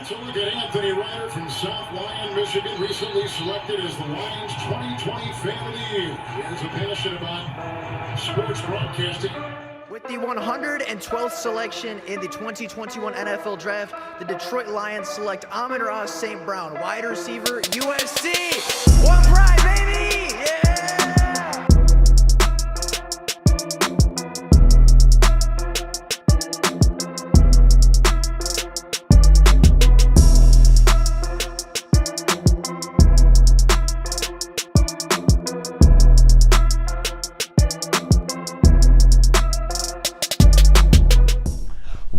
So look at Anthony Ryder from South Lyon, Michigan, recently selected as the Lions 2020 Fan of the Year. He has a passion about sports broadcasting. With the 112th selection in the 2021 NFL Draft, the Detroit Lions select Amon-Ra St. Brown, wide receiver, USC. One pride, baby! Yeah!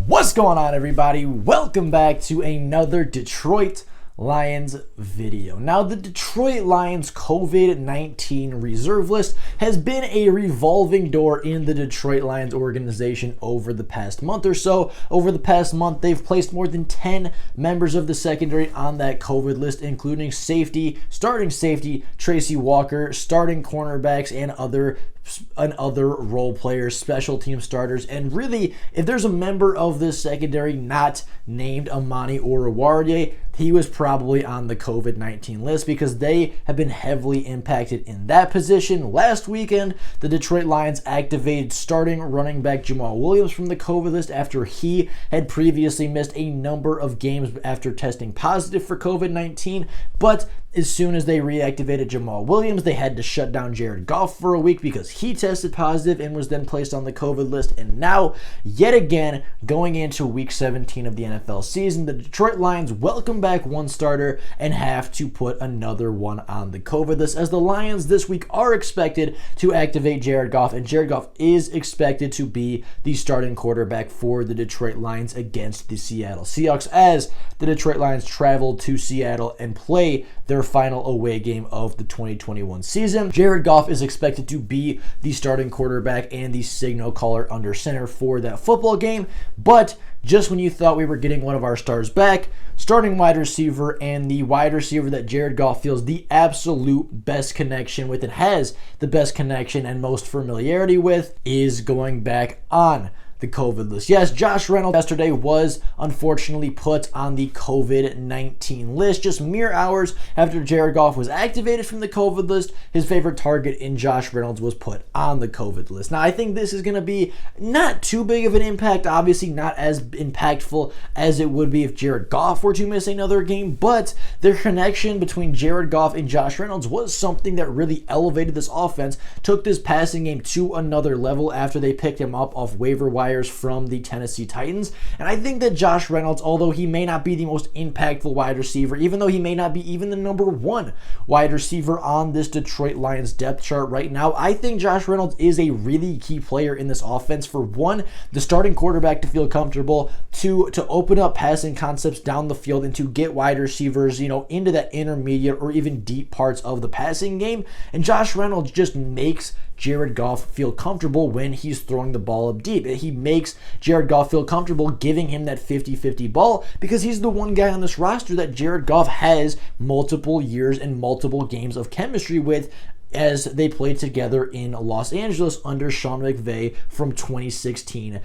What's going on, everybody? Welcome back to another Detroit Lions video. Now, the Detroit Lions COVID-19 reserve list has been a revolving door in the Detroit Lions organization over the past month or so. Over the past month, they've placed more than 10 members of the secondary on that COVID list, including starting safety Tracy Walker, starting cornerbacks, and other role players, special team starters. And really, if there's a member of this secondary not named Amani Oruwariye, he was probably on the COVID-19 list because they have been heavily impacted in that position. Last weekend, the Detroit Lions activated starting running back Jamal Williams from the COVID list after he had previously missed a number of games after testing positive for COVID-19. But as soon as they reactivated Jamal Williams, they had to shut down Jared Goff for a week because he tested positive and was then placed on the COVID list. And now, yet again, going into week 17 of the NFL season, the Detroit Lions welcome back one starter and have to put another one on the COVID list, as the Lions this week are expected to activate Jared Goff, and Jared Goff is expected to be the starting quarterback for the Detroit Lions against the Seattle Seahawks, as the Detroit Lions travel to Seattle and play their final away game of the 2021 season. Jared Goff is expected to be the starting quarterback and the signal caller under center for that football game, but just when you thought we were getting one of our stars back, starting wide receiver and the wide receiver that Jared Goff feels the absolute best connection with and has the best connection and most familiarity with is going back on the COVID list. Yes, Josh Reynolds yesterday was unfortunately put on the COVID-19 list just mere hours after Jared Goff was activated from the COVID list. His favorite target in Josh Reynolds was put on the COVID list. Now, I think this is going to be not too big of an impact, obviously not as impactful as it would be if Jared Goff were to miss another game, but their connection between Jared Goff and Josh Reynolds was something that really elevated this offense, took this passing game to another level after they picked him up off waiver wire from the Tennessee Titans. And I think that Josh Reynolds, although he may not be the most impactful wide receiver, even though he may not be even the number one wide receiver on this Detroit Lions depth chart right now, I think Josh Reynolds is a really key player in this offense. For one, the starting quarterback to feel comfortable, two, to open up passing concepts down the field and to get wide receivers, into that intermediate or even deep parts of the passing game. And Josh Reynolds just makes Jared Goff feel comfortable when he's throwing the ball up deep. He makes Jared Goff feel comfortable giving him that 50-50 ball because he's the one guy on this roster that Jared Goff has multiple years and multiple games of chemistry with, as they played together in Los Angeles under Sean McVay from 2017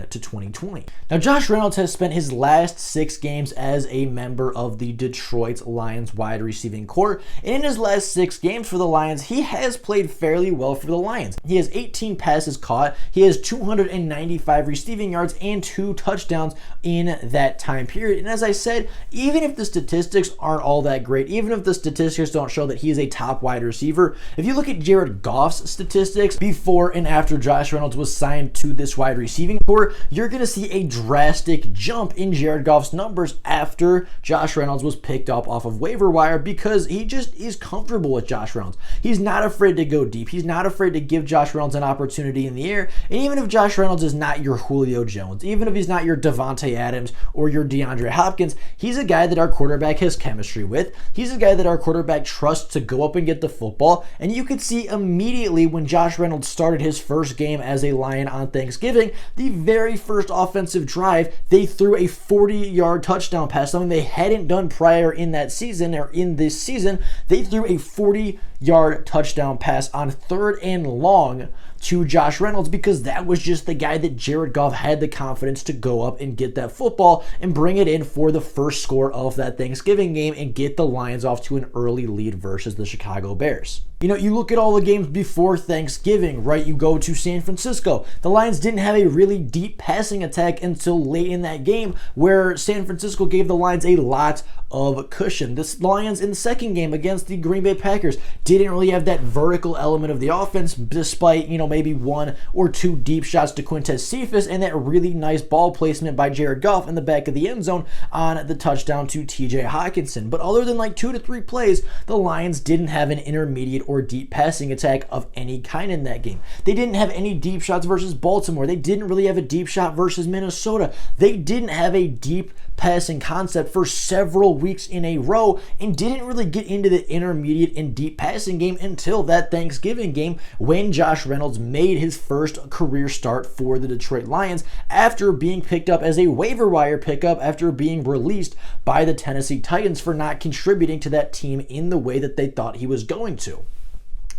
to 2020. Now, Josh Reynolds has spent his last 6 games as a member of the Detroit Lions wide receiving corps, and in his last 6 games for the Lions, he has played fairly well for the Lions. He has 18 passes caught, he has 295 receiving yards, and 2 touchdowns in that time period. And as I said, even if the statistics aren't all that great, even if the statistics don't show that he is a top wide receiver, if you look at Jared Goff's statistics before and after Josh Reynolds was signed to this wide receiving corps, you're going to see a drastic jump in Jared Goff's numbers after Josh Reynolds was picked up off of waiver wire, because he just is comfortable with Josh Reynolds. He's not afraid to go deep. He's not afraid to give Josh Reynolds an opportunity in the air. And even if Josh Reynolds is not your Julio Jones, even if he's not your Devontae Adams or your DeAndre Hopkins, he's a guy that our quarterback has chemistry with. He's a guy that our quarterback trusts to go up and get the football. And you could see immediately when Josh Reynolds started his first game as a Lion on Thanksgiving, the very first offensive drive, they threw a 40-yard touchdown pass, something they hadn't done prior in that season or in this season. They threw a 40-yard touchdown pass on 3rd and long to Josh Reynolds because that was just the guy that Jared Goff had the confidence to go up and get that football and bring it in for the first score of that Thanksgiving game and get the Lions off to an early lead versus the Chicago Bears. You know, you look at all the games before Thanksgiving, right? You go to San Francisco. The Lions didn't have a really deep passing attack until late in that game where San Francisco gave the Lions a lot of cushion. The Lions in the second game against the Green Bay Packers didn't really have that vertical element of the offense despite, maybe one or two deep shots to Quintez Cephas and that really nice ball placement by Jared Goff in the back of the end zone on the touchdown to TJ Hawkinson. But other than like 2 to 3 plays, the Lions didn't have an intermediate or deep passing attack of any kind in that game. They didn't have any deep shots versus Baltimore. They didn't really have a deep shot versus Minnesota. They didn't have a deep passing concept for several weeks in a row and didn't really get into the intermediate and deep passing game until that Thanksgiving game when Josh Reynolds made his first career start for the Detroit Lions after being picked up as a waiver wire pickup after being released by the Tennessee Titans for not contributing to that team in the way that they thought he was going to.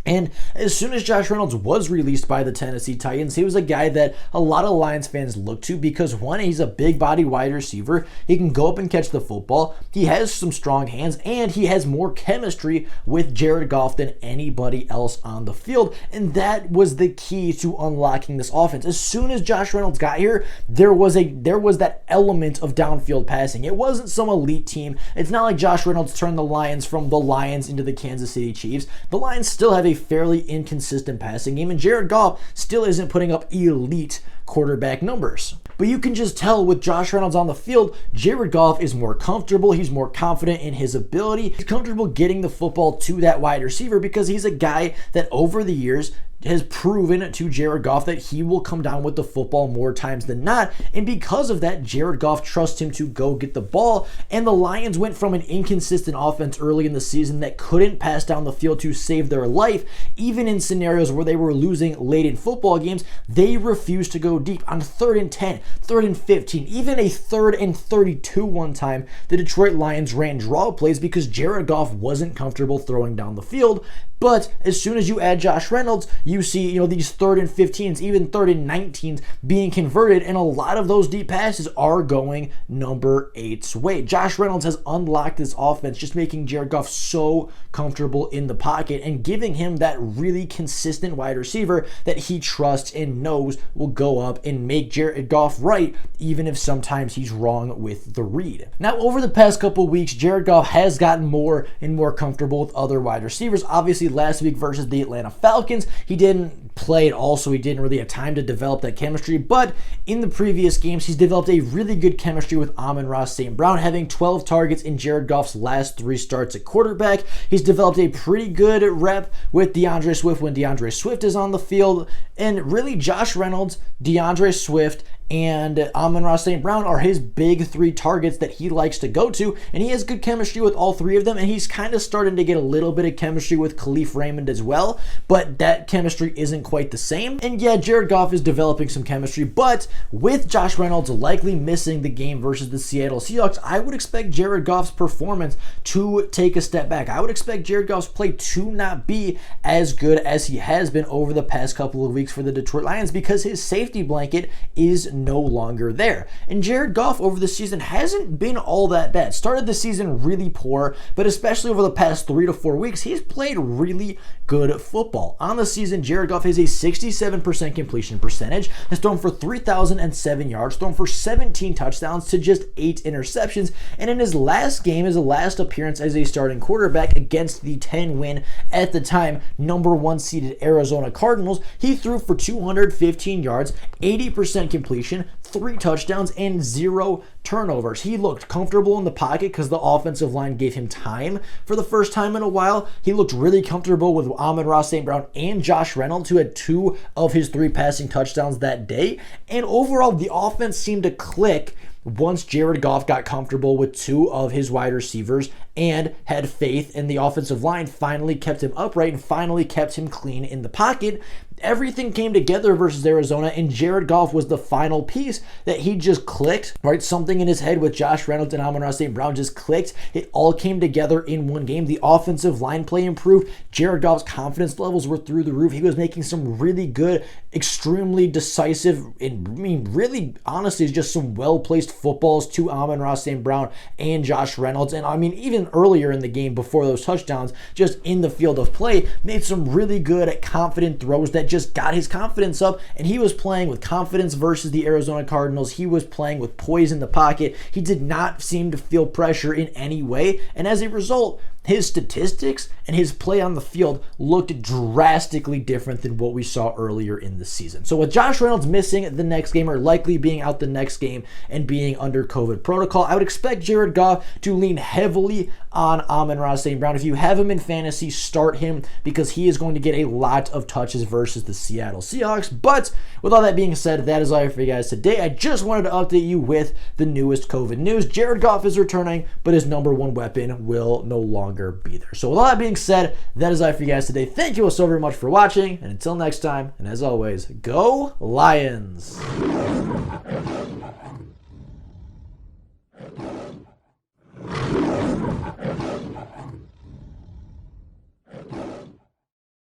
And as soon as Josh Reynolds was released by the Tennessee Titans, he was a guy that a lot of Lions fans look to because, one, he's a big body wide receiver. He can go up and catch the football. He has some strong hands, and he has more chemistry with Jared Goff than anybody else on the field. And that was the key to unlocking this offense. As soon as Josh Reynolds got here, there was that element of downfield passing. It wasn't some elite team. It's not like Josh Reynolds turned the Lions from the Lions into the Kansas City Chiefs. The Lions still have a fairly inconsistent passing game, and Jared Goff still isn't putting up elite quarterback numbers. But you can just tell with Josh Reynolds on the field, Jared Goff is more comfortable. He's more confident in his ability. He's comfortable getting the football to that wide receiver because he's a guy that over the years has proven to Jared Goff that he will come down with the football more times than not. And because of that, Jared Goff trusts him to go get the ball. And the Lions went from an inconsistent offense early in the season that couldn't pass down the field to save their life. Even in scenarios where they were losing late in football games, they refused to go deep. On 3rd and 10, 3rd and 15, even a 3rd and 32 one time, the Detroit Lions ran draw plays because Jared Goff wasn't comfortable throwing down the field. But as soon as you add Josh Reynolds, you see, these 3rd and 15s, even 3rd and 19s being converted, and a lot of those deep passes are going number 8's way. Josh Reynolds has unlocked this offense, just making Jared Goff so comfortable in the pocket and giving him that really consistent wide receiver that he trusts and knows will go up and make Jared Goff right, even if sometimes he's wrong with the read. Now, over the past couple weeks, Jared Goff has gotten more and more comfortable with other wide receivers. Obviously, last week versus the Atlanta Falcons, he didn't play at all, so he didn't really have time to develop that chemistry. But in the previous games, he's developed a really good chemistry with Amon-Ra St. Brown, having 12 targets in Jared Goff's last 3 starts at quarterback. He's developed a pretty good rep with DeAndre Swift when DeAndre Swift is on the field. And really, Josh Reynolds, DeAndre Swift, and Amon-Ra St. Brown are his big 3 targets that he likes to go to, and he has good chemistry with all 3 of them, and he's kind of starting to get a little bit of chemistry with Khalif Raymond as well, but that chemistry isn't quite the same. And yeah, Jared Goff is developing some chemistry, but with Josh Reynolds likely missing the game versus the Seattle Seahawks, I would expect Jared Goff's performance to take a step back. I would expect Jared Goff's play to not be as good as he has been over the past couple of weeks for the Detroit Lions because his safety blanket is no longer there. And Jared Goff over the season hasn't been all that bad. Started the season really poor, but especially over the past 3 to 4 weeks, he's played really good football. On the season, Jared Goff has a 67% completion percentage, has thrown for 3,007 yards, thrown for 17 touchdowns to just 8 interceptions, and in his last game, his last appearance as a starting quarterback against the 10-win, at the time, number 1 seeded Arizona Cardinals, he threw for 215 yards, 80% completion, 3 touchdowns, and 0 turnovers. He looked comfortable in the pocket because the offensive line gave him time for the first time in a while. He looked really comfortable with Amon-Ra St. Brown and Josh Reynolds, who had 2 of his 3 passing touchdowns that day. And overall, the offense seemed to click once Jared Goff got comfortable with 2 of his wide receivers and had faith in the offensive line, finally kept him upright and finally kept him clean in the pocket. everything came together versus Arizona, and Jared Goff was the final piece that he just clicked, right? Something in his head with Josh Reynolds and Amon-Ra St. Brown just clicked. It all came together in one game. The offensive line play improved. Jared Goff's confidence levels were through the roof. He was making some really good, extremely decisive, and really, honestly, just some well-placed footballs to Amon-Ra St. Brown and Josh Reynolds. And even earlier in the game before those touchdowns, just in the field of play, made some really good, confident throws that just got his confidence up, and he was playing with confidence versus the Arizona Cardinals. He was playing with poise in the pocket. He did not seem to feel pressure in any way, and as a result, his statistics and his play on the field looked drastically different than what we saw earlier in the season. So with Josh Reynolds missing the next game, or likely being out the next game and being under COVID protocol, I would expect Jared Goff to lean heavily on Amon-Ra St. Brown. If you have him in fantasy, start him, because he is going to get a lot of touches versus the Seattle Seahawks. But with all that being said, that is all for you guys today. I just wanted to update you with the newest COVID news. Jared Goff is returning, but his number one weapon will no longer be there. So with all that being said, that is all for you guys today. Thank you all so very much for watching, and until next time, and as always, go Lions!